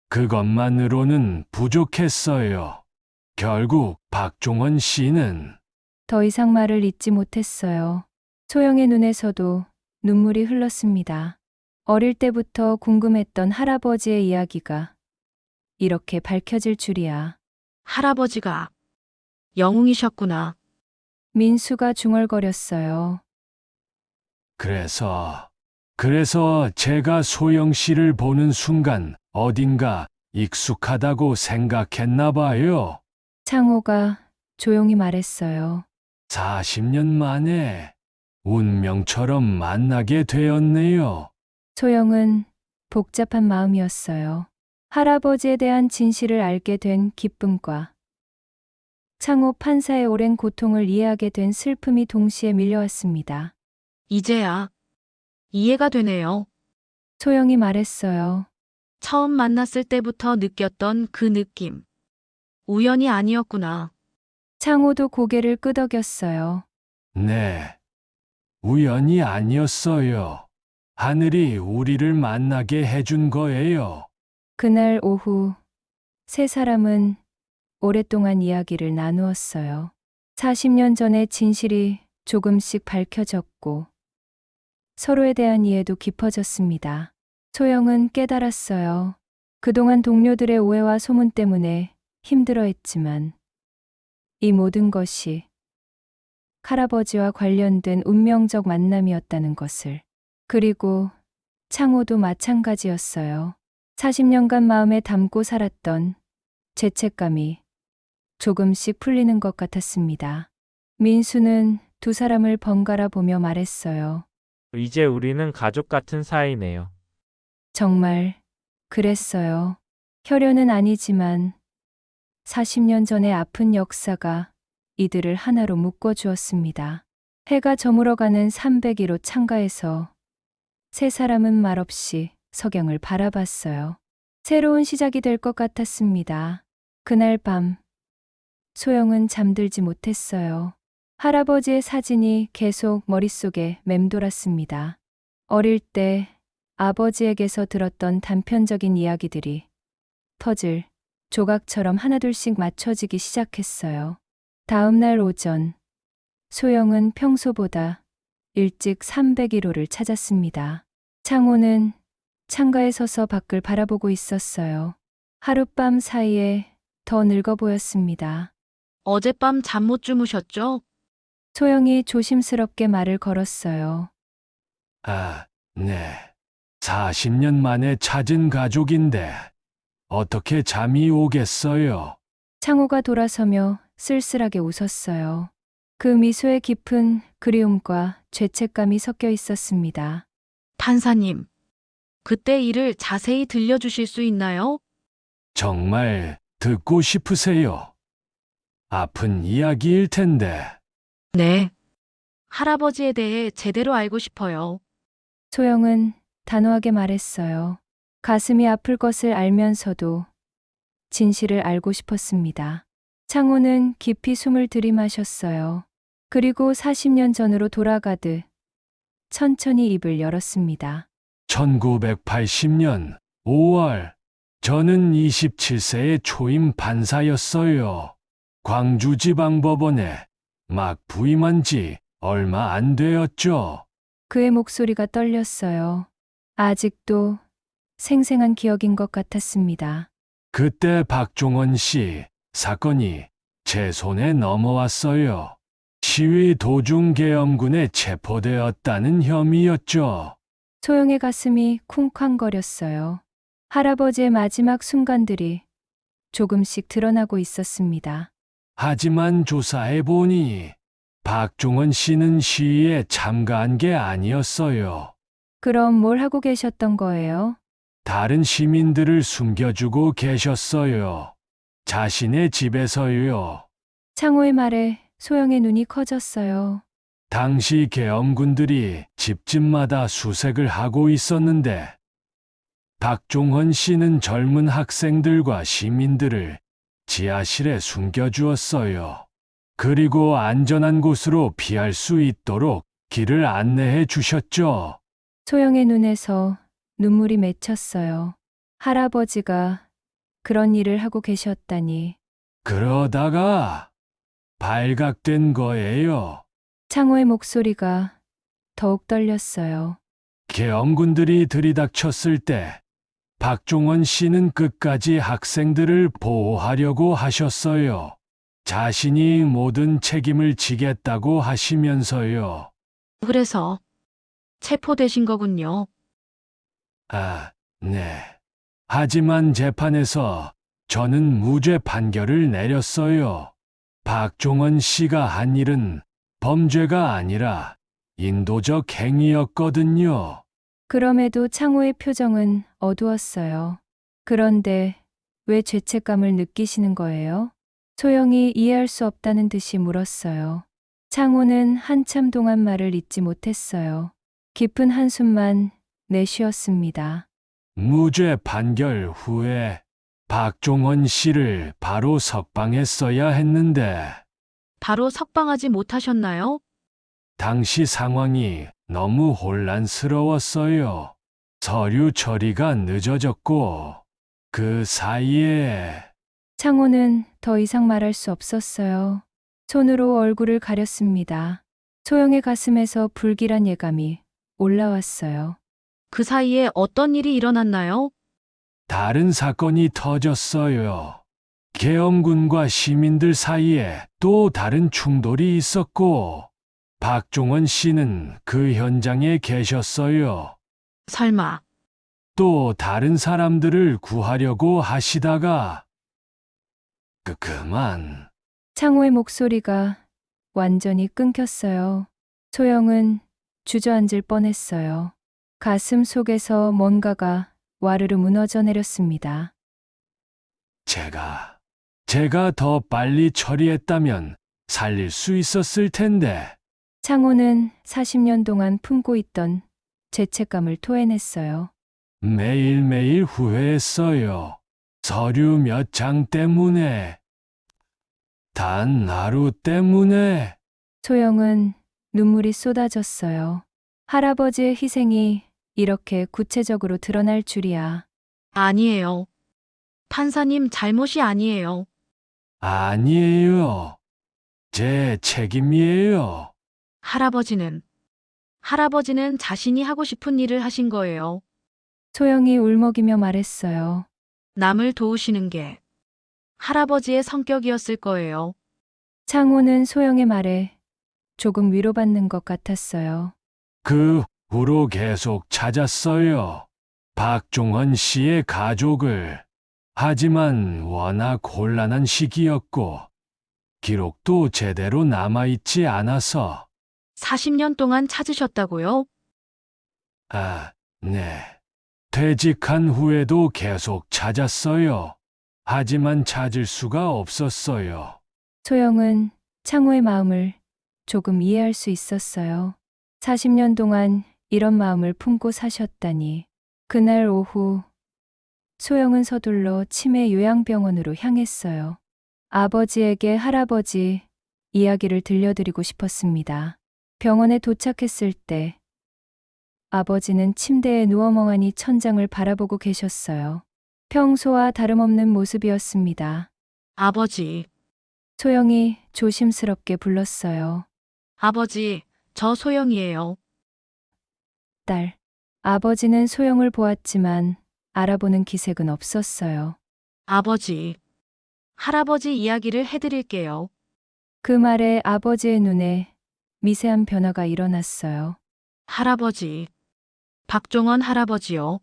그것만으로는 부족했어요. 결국 박종원 씨는 더 이상 말을 잇지 못했어요. 소영의 눈에서도 눈물이 흘렀습니다. 어릴 때부터 궁금했던 할아버지의 이야기가 이렇게 밝혀질 줄이야. 할아버지가 영웅이셨구나. 민수가 중얼거렸어요. 그래서 제가 소영 씨를 보는 순간 어딘가 익숙하다고 생각했나 봐요. 창호가 조용히 말했어요. 40년 만에 운명처럼 만나게 되었네요. 소영은 복잡한 마음이었어요. 할아버지에 대한 진실을 알게 된 기쁨과 창호 판사의 오랜 고통을 이해하게 된 슬픔이 동시에 밀려왔습니다. 이제야 이해가 되네요. 소영이 말했어요. 처음 만났을 때부터 느꼈던 그 느낌. 우연이 아니었구나. 창호도 고개를 끄덕였어요. 네, 우연이 아니었어요. 하늘이 우리를 만나게 해준 거예요. 그날 오후 세 사람은 오랫동안 이야기를 나누었어요. 40년 전의 진실이 조금씩 밝혀졌고 서로에 대한 이해도 깊어졌습니다. 소영은 깨달았어요. 그동안 동료들의 오해와 소문 때문에 힘들어했지만 이 모든 것이 할아버지와 관련된 운명적 만남이었다는 것을. 그리고 창호도 마찬가지였어요. 40년간 마음에 담고 살았던 죄책감이 조금씩 풀리는 것 같았습니다. 민수는 두 사람을 번갈아 보며 말했어요. 이제 우리는 가족 같은 사이네요. 정말 그랬어요. 혈연은 아니지만 40년 전의 아픈 역사가 이들을 하나로 묶어주었습니다. 해가 저물어가는 301호 창가에서 세 사람은 말없이 석영을 바라봤어요. 새로운 시작이 될 것 같았습니다. 그날 밤 소영은 잠들지 못했어요. 할아버지의 사진이 계속 머릿속에 맴돌았습니다. 어릴 때 아버지에게서 들었던 단편적인 이야기들이 퍼즐 조각처럼 하나둘씩 맞춰지기 시작했어요. 다음 날 오전 소영은 평소보다 일찍 301호를 찾았습니다. 창호는 창가에 서서 밖을 바라보고 있었어요. 하룻밤 사이에 더 늙어 보였습니다. 어젯밤 잠 못 주무셨죠? 소영이 조심스럽게 말을 걸었어요. 네. 40년 만에 찾은 가족인데 어떻게 잠이 오겠어요? 창호가 돌아서며 쓸쓸하게 웃었어요. 그 미소에 깊은 그리움과 죄책감이 섞여 있었습니다. 판사님, 그때 일을 자세히 들려주실 수 있나요? 정말 듣고 싶으세요? 아픈 이야기일 텐데. 네. 할아버지에 대해 제대로 알고 싶어요. 소영은 단호하게 말했어요. 가슴이 아플 것을 알면서도 진실을 알고 싶었습니다. 창호는 깊이 숨을 들이마셨어요. 그리고 40년 전으로 돌아가듯 천천히 입을 열었습니다. 1980년 5월, 저는 27세의 초임 판사였어요. 광주지방법원에 막 부임한 지 얼마 안 되었죠. 그의 목소리가 떨렸어요. 아직도 생생한 기억인 것 같았습니다. 그때 박종원 씨 사건이 제 손에 넘어왔어요. 시위 도중 계엄군에 체포되었다는 혐의였죠. 소영의 가슴이 쿵쾅거렸어요. 할아버지의 마지막 순간들이 조금씩 드러나고 있었습니다. 하지만 조사해보니 박종원 씨는 시위에 참가한 게 아니었어요. 그럼 뭘 하고 계셨던 거예요? 다른 시민들을 숨겨주고 계셨어요. 자신의 집에서요. 창호의 말에 소영의 눈이 커졌어요. 당시 계엄군들이 집집마다 수색을 하고 있었는데 박종원 씨는 젊은 학생들과 시민들을 지하실에 숨겨주었어요. 그리고 안전한 곳으로 피할 수 있도록 길을 안내해 주셨죠. 소영의 눈에서 눈물이 맺혔어요. 할아버지가 그런 일을 하고 계셨다니. 그러다가 발각된 거예요. 창호의 목소리가 더욱 떨렸어요. 계엄군들이 들이닥쳤을 때 박종원 씨는 끝까지 학생들을 보호하려고 하셨어요. 자신이 모든 책임을 지겠다고 하시면서요. 그래서 체포되신 거군요. 아, 네. 하지만 재판에서 저는 무죄 판결을 내렸어요. 박종원 씨가 한 일은 범죄가 아니라 인도적 행위였거든요. 그럼에도 창호의 표정은 어두웠어요. 그런데 왜 죄책감을 느끼시는 거예요? 소영이 이해할 수 없다는 듯이 물었어요. 창호는 한참 동안 말을 잇지 못했어요. 깊은 한숨만 내쉬었습니다. 무죄 판결 후에 박종원 씨를 바로 석방했어야 했는데 바로 석방하지 못하셨나요? 당시 상황이 너무 혼란스러웠어요. 서류 처리가 늦어졌고 그 사이에 창호는 더 이상 말할 수 없었어요. 손으로 얼굴을 가렸습니다. 소영의 가슴에서 불길한 예감이 올라왔어요. 그 사이에 어떤 일이 일어났나요? 다른 사건이 터졌어요. 계엄군과 시민들 사이에 또 다른 충돌이 있었고 박종원 씨는 그 현장에 계셨어요. 설마 또 다른 사람들을 구하려고 하시다가 그만. 창호의 목소리가 완전히 끊겼어요. 소영은 주저앉을 뻔했어요. 가슴 속에서 뭔가가 와르르 무너져 내렸습니다. 제가 더 빨리 처리했다면 살릴 수 있었을 텐데. 창호는 40년 동안 품고 있던 죄책감을 토해냈어요. 매일매일 후회했어요. 서류 몇 장 때문에. 단 하루 때문에. 소영은 눈물이 쏟아졌어요. 할아버지의 희생이 이렇게 구체적으로 드러날 줄이야. 아니에요. 판사님 잘못이 아니에요. 아니에요. 제 책임이에요. 할아버지는 자신이 하고 싶은 일을 하신 거예요. 소영이 울먹이며 말했어요. 남을 도우시는 게 할아버지의 성격이었을 거예요. 창호는 소영의 말에 조금 위로받는 것 같았어요. 그 후로 계속 찾았어요. 박종원 씨의 가족을. 하지만 워낙 곤란한 시기였고 기록도 제대로 남아있지 않아서. 40년 동안 찾으셨다고요? 네. 퇴직한 후에도 계속 찾았어요. 하지만 찾을 수가 없었어요. 소영은 창호의 마음을 조금 이해할 수 있었어요. 40년 동안 이런 마음을 품고 사셨다니. 그날 오후 소영은 서둘러 치매 요양병원으로 향했어요. 아버지에게 할아버지 이야기를 들려드리고 싶었습니다. 병원에 도착했을 때 아버지는 침대에 누워 멍하니 천장을 바라보고 계셨어요. 평소와 다름없는 모습이었습니다. 아버지, 소영이 조심스럽게 불렀어요. 아버지, 저 소영이에요. 딸. 아버지는 소영을 보았지만 알아보는 기색은 없었어요. 아버지, 할아버지 이야기를 해드릴게요. 그 말에 아버지의 눈에 미세한 변화가 일어났어요. 할아버지, 박종원 할아버지요.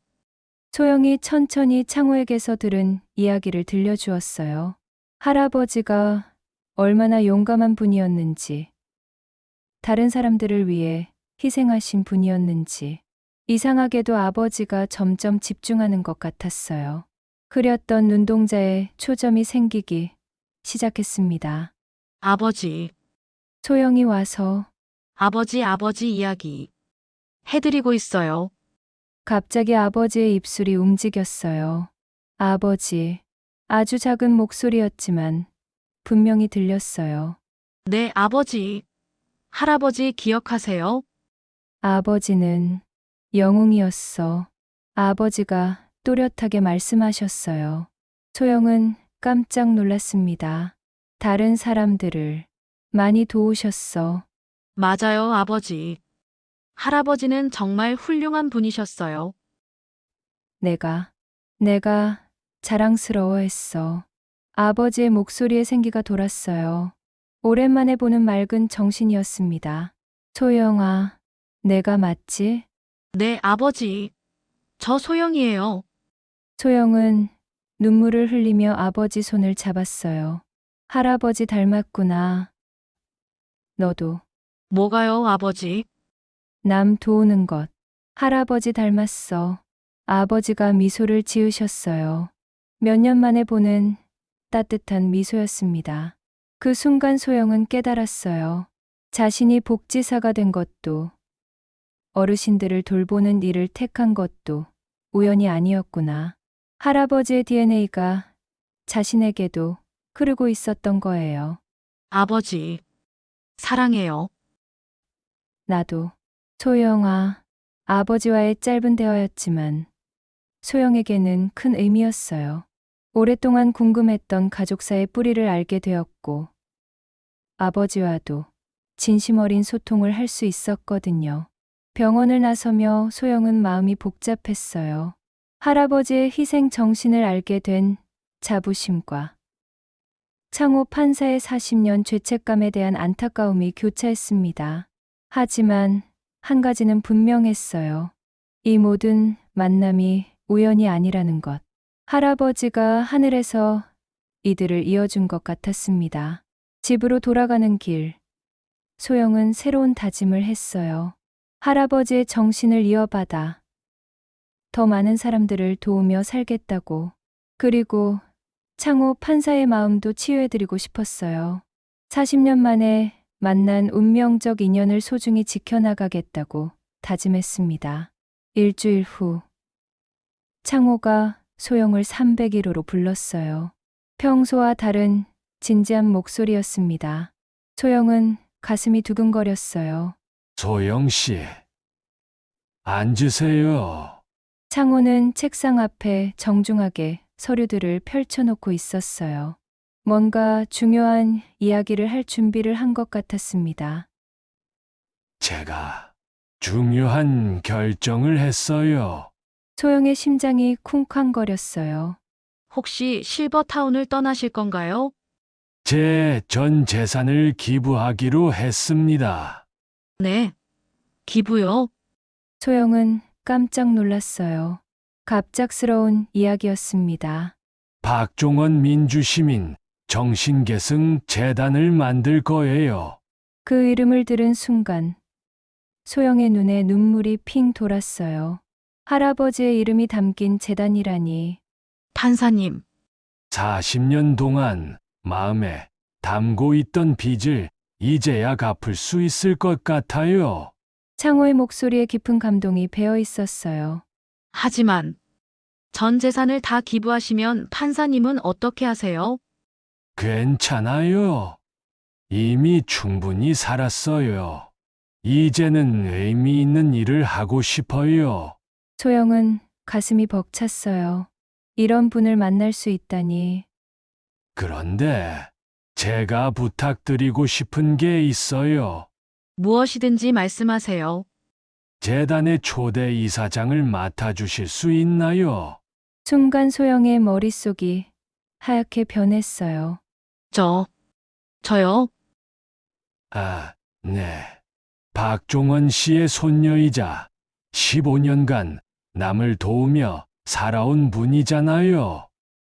소영이 천천히 창호에게서 들은 이야기를 들려주었어요. 할아버지가 얼마나 용감한 분이었는지, 다른 사람들을 위해 희생하신 분이었는지, 이상하게도 아버지가 점점 집중하는 것 같았어요. 흐렸던 눈동자에 초점이 생기기 시작했습니다. 아버지, 소영이 와서 아버지 이야기 해드리고 있어요. 갑자기 아버지의 입술이 움직였어요. 아버지, 아주 작은 목소리였지만 분명히 들렸어요. 네, 아버지. 할아버지 기억하세요? 아버지는 영웅이었어. 아버지가 또렷하게 말씀하셨어요. 소영은 깜짝 놀랐습니다. 다른 사람들을 많이 도우셨어. 맞아요, 아버지. 할아버지는 정말 훌륭한 분이셨어요. 내가 자랑스러워했어. 아버지의 목소리에 생기가 돌았어요. 오랜만에 보는 맑은 정신이었습니다. 소영아, 내가 맞지? 네, 아버지. 저 소영이에요. 소영은 눈물을 흘리며 아버지 손을 잡았어요. 할아버지 닮았구나. 너도 뭐가요, 아버지? 남 도우는 것. 할아버지 닮았어. 아버지가 미소를 지으셨어요. 몇 년 만에 보는 따뜻한 미소였습니다. 그 순간 소영은 깨달았어요. 자신이 복지사가 된 것도, 어르신들을 돌보는 일을 택한 것도 우연이 아니었구나. 할아버지의 DNA가 자신에게도 흐르고 있었던 거예요. 아버지. 사랑해요. 나도. 소영아, 아버지와의 짧은 대화였지만 소영에게는 큰 의미였어요. 오랫동안 궁금했던 가족사의 뿌리를 알게 되었고 아버지와도 진심 어린 소통을 할 수 있었거든요. 병원을 나서며 소영은 마음이 복잡했어요. 할아버지의 희생 정신을 알게 된 자부심과 창호 판사의 40년 죄책감에 대한 안타까움이 교차했습니다. 하지만 한 가지는 분명했어요. 이 모든 만남이 우연이 아니라는 것. 할아버지가 하늘에서 이들을 이어준 것 같았습니다. 집으로 돌아가는 길, 소영은 새로운 다짐을 했어요. 할아버지의 정신을 이어받아 더 많은 사람들을 도우며 살겠다고. 그리고 창호 판사의 마음도 치유해드리고 싶었어요. 40년 만에 만난 운명적 인연을 소중히 지켜나가겠다고 다짐했습니다. 일주일 후, 창호가 소영을 301호로 불렀어요. 평소와 다른 진지한 목소리였습니다. 소영은 가슴이 두근거렸어요. 소영 씨, 앉으세요. 창호는 책상 앞에 정중하게 서류들을 펼쳐놓고 있었어요. 뭔가 중요한 이야기를 할 준비를 한 것 같았습니다. 제가 중요한 결정을 했어요. 소영의 심장이 쿵쾅거렸어요. 혹시 실버타운을 떠나실 건가요? 제 전 재산을 기부하기로 했습니다. 네. 기부요? 소영은 깜짝 놀랐어요. 갑작스러운 이야기였습니다. 박종원 민주시민 정신계승 재단을 만들 거예요. 그 이름을 들은 순간 소영의 눈에 눈물이 핑 돌았어요. 할아버지의 이름이 담긴 재단이라니. 판사님. 40년 동안 마음에 담고 있던 빚을 이제야 갚을 수 있을 것 같아요. 창호의 목소리에 깊은 감동이 배어 있었어요. 하지만 전 재산을 다 기부하시면 판사님은 어떻게 하세요? 괜찮아요. 이미 충분히 살았어요. 이제는 의미 있는 일을 하고 싶어요. 소영은 가슴이 벅찼어요. 이런 분을 만날 수 있다니. 그런데 제가 부탁드리고 싶은 게 있어요. 무엇이든지 말씀하세요. 재단의 초대 이사장을 맡아주실 수 있나요? 순간 소영의 머릿속이 하얗게 변했어요. 저요? 아, 네. 박종원 씨의 손녀이자 15년간 남을 도우며 살아온 분이잖아요.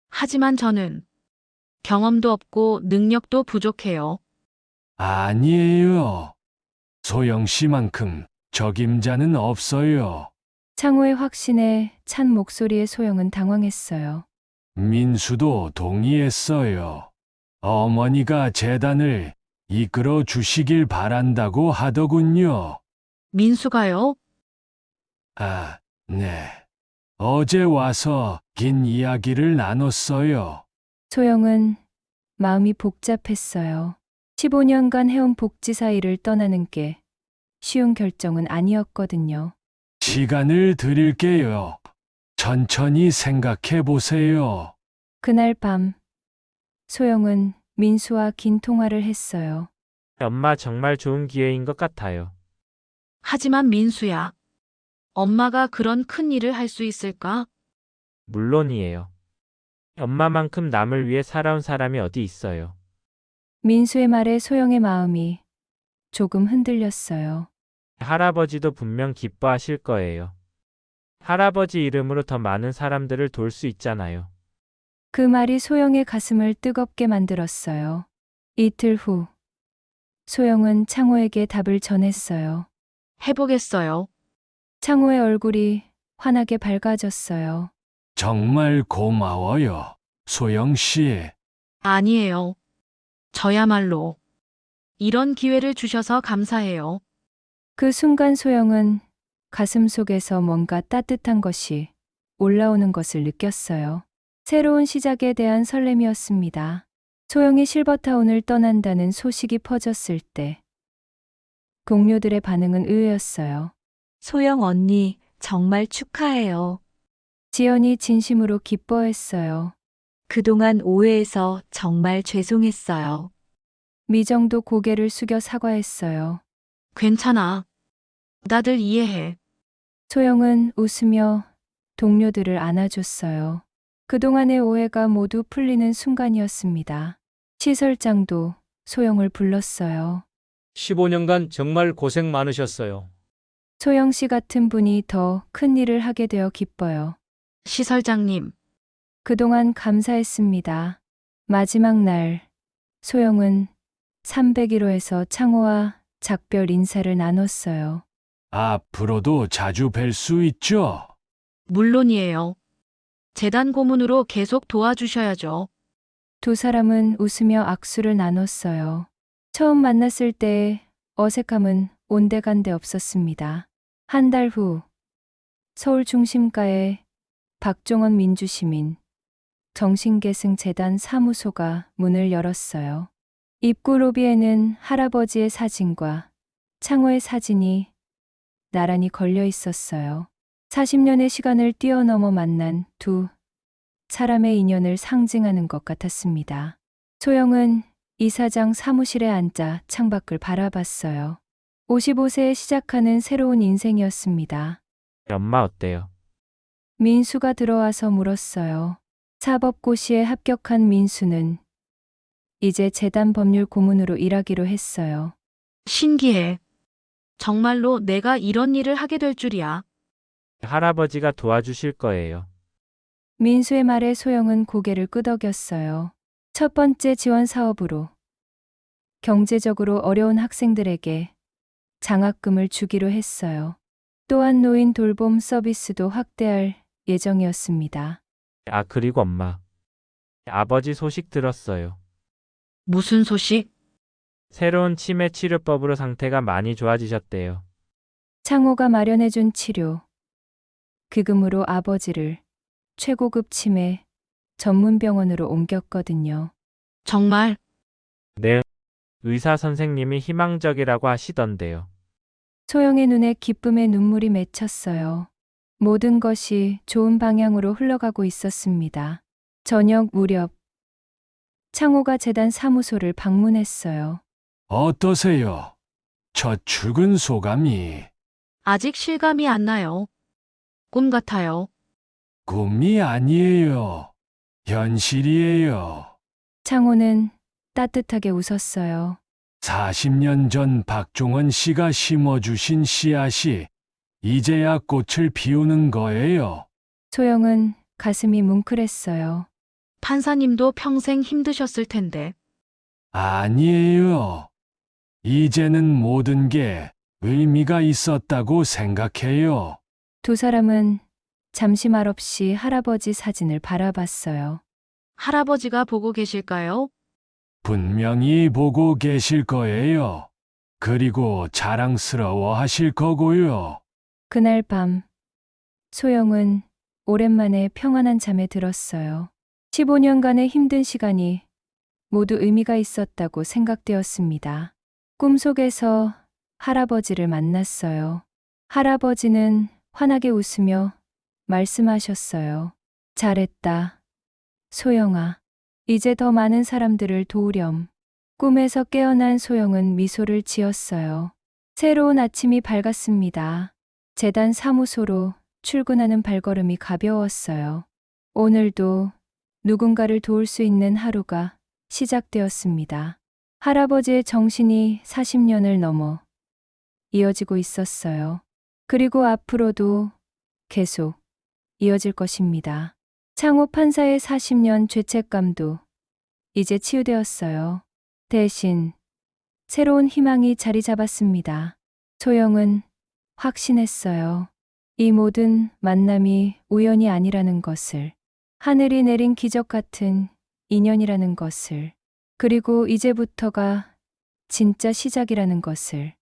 하지만 저는 경험도 없고 능력도 부족해요. 아니에요. 소영 씨만큼 적임자는 없어요. 창호의 확신에 찬 목소리에 소영은 당황했어요. 민수도 동의했어요. 어머니가 재단을 이끌어 주시길 바란다고 하더군요. 민수가요? 아, 네. 어제 와서 긴 이야기를 나눴어요. 소영은 마음이 복잡했어요. 15년간 해온 복지사 일을 떠나는 게 쉬운 결정은 아니었거든요. 시간을 드릴게요. 천천히 생각해 보세요. 그날 밤, 소영은 민수와 긴 통화를 했어요. 엄마 정말 좋은 기회인 것 같아요. 하지만 민수야. 엄마가 그런 큰 일을 할 수 있을까? 물론이에요. 엄마만큼 남을 위해 살아온 사람이 어디 있어요. 민수의 말에 소영의 마음이 조금 흔들렸어요. 할아버지도 분명 기뻐하실 거예요. 할아버지 이름으로 더 많은 사람들을 도울 수 있잖아요. 그 말이 소영의 가슴을 뜨겁게 만들었어요. 이틀 후, 소영은 창호에게 답을 전했어요. 해보겠어요. 창호의 얼굴이 환하게 밝아졌어요. 정말 고마워요. 소영 씨. 아니에요. 저야말로 이런 기회를 주셔서 감사해요. 그 순간 소영은 가슴 속에서 뭔가 따뜻한 것이 올라오는 것을 느꼈어요. 새로운 시작에 대한 설렘이었습니다. 소영이 실버타운을 떠난다는 소식이 퍼졌을 때 동료들의 반응은 의외였어요. 소영 언니, 정말 축하해요. 지연이 진심으로 기뻐했어요. 그동안 오해해서 정말 죄송했어요. 미정도 고개를 숙여 사과했어요. 괜찮아. 나들 이해해. 소영은 웃으며 동료들을 안아줬어요. 그동안의 오해가 모두 풀리는 순간이었습니다. 시설장도 소영을 불렀어요. 15년간 정말 고생 많으셨어요. 소영 씨 같은 분이 더 큰 일을 하게 되어 기뻐요. 시설장님, 그동안 감사했습니다. 마지막 날, 소영은 301호에서 창호와 작별 인사를 나눴어요. 앞으로도 자주 뵐 수 있죠? 물론이에요. 재단 고문으로 계속 도와주셔야죠. 두 사람은 웃으며 악수를 나눴어요. 처음 만났을 때의 어색함은 온데간데 없었습니다. 한 달 후, 서울 중심가에 박종원 민주시민 정신계승 재단 사무소가 문을 열었어요. 입구 로비에는 할아버지의 사진과 창호의 사진이 나란히 걸려 있었어요. 40년의 시간을 뛰어넘어 만난 두 사람의 인연을 상징하는 것 같았습니다. 소영은 이사장 사무실에 앉아 창밖을 바라봤어요. 55세에 시작하는 새로운 인생이었습니다. 엄마 어때요? 민수가 들어와서 물었어요. 사법고시에 합격한 민수는 이제 재단 법률 고문으로 일하기로 했어요. 신기해. 정말로 내가 이런 일을 하게 될 줄이야. 할아버지가 도와주실 거예요. 민수의 말에 소영은 고개를 끄덕였어요. 첫 번째 지원 사업으로 경제적으로 어려운 학생들에게 장학금을 주기로 했어요. 또한 노인 돌봄 서비스도 확대할 예정이었습니다. 아, 그리고 엄마. 아버지 소식 들었어요. 무슨 소식? 새로운 치매 치료법으로 상태가 많이 최고급 치매 전문 병원으로 옮겼거든요. 정말 네, 의사 선생님이 희망적이라고 하시던데요. 소영의 눈에 기쁨의 눈물이 맺혔어요. 모든 것이 좋은 방향으로 흘러가고 있었습니다. 저녁 무렵 창호가 재단 사무소를 방문했어요. 어떠세요? 첫 출근 소감이 아직 실감이 안 나요. 꿈 같아요. 꿈이 아니에요. 현실이에요. 창호는 따뜻하게 웃었어요. 40년 전 박종원 씨가 심어주신 씨앗이 이제야 꽃을 피우는 거예요. 소영은 가슴이 뭉클했어요. 판사님도 평생 힘드셨을 텐데. 아니에요. 이제는 모든 게 의미가 있었다고 생각해요. 두 사람은 잠시 말없이 할아버지 사진을 바라봤어요. 할아버지가 보고 계실까요? 분명히 보고 계실 거예요. 그리고 자랑스러워 하실 거고요. 그날 밤 소영은 오랜만에 평안한 잠에 들었어요. 15년간의 힘든 시간이 모두 의미가 있었다고 생각되었습니다. 꿈속에서 할아버지를 만났어요. 할아버지는 환하게 웃으며 말씀하셨어요. 잘했다. 소영아. 이제 더 많은 사람들을 도우렴. 꿈에서 깨어난 소영은 미소를 지었어요. 새로운 아침이 밝았습니다. 재단 사무소로 출근하는 발걸음이 가벼웠어요. 오늘도 누군가를 도울 수 있는 하루가 시작되었습니다. 할아버지의 정신이 40년을 넘어 이어지고 있었어요. 그리고 앞으로도 계속 이어질 것입니다. 창호 판사의 40년 죄책감도 이제 치유되었어요. 대신 새로운 희망이 자리 잡았습니다. 소영은 확신했어요. 이 모든 만남이 우연이 아니라는 것을, 하늘이 내린 기적 같은 인연이라는 것을, 그리고 이제부터가 진짜 시작이라는 것을.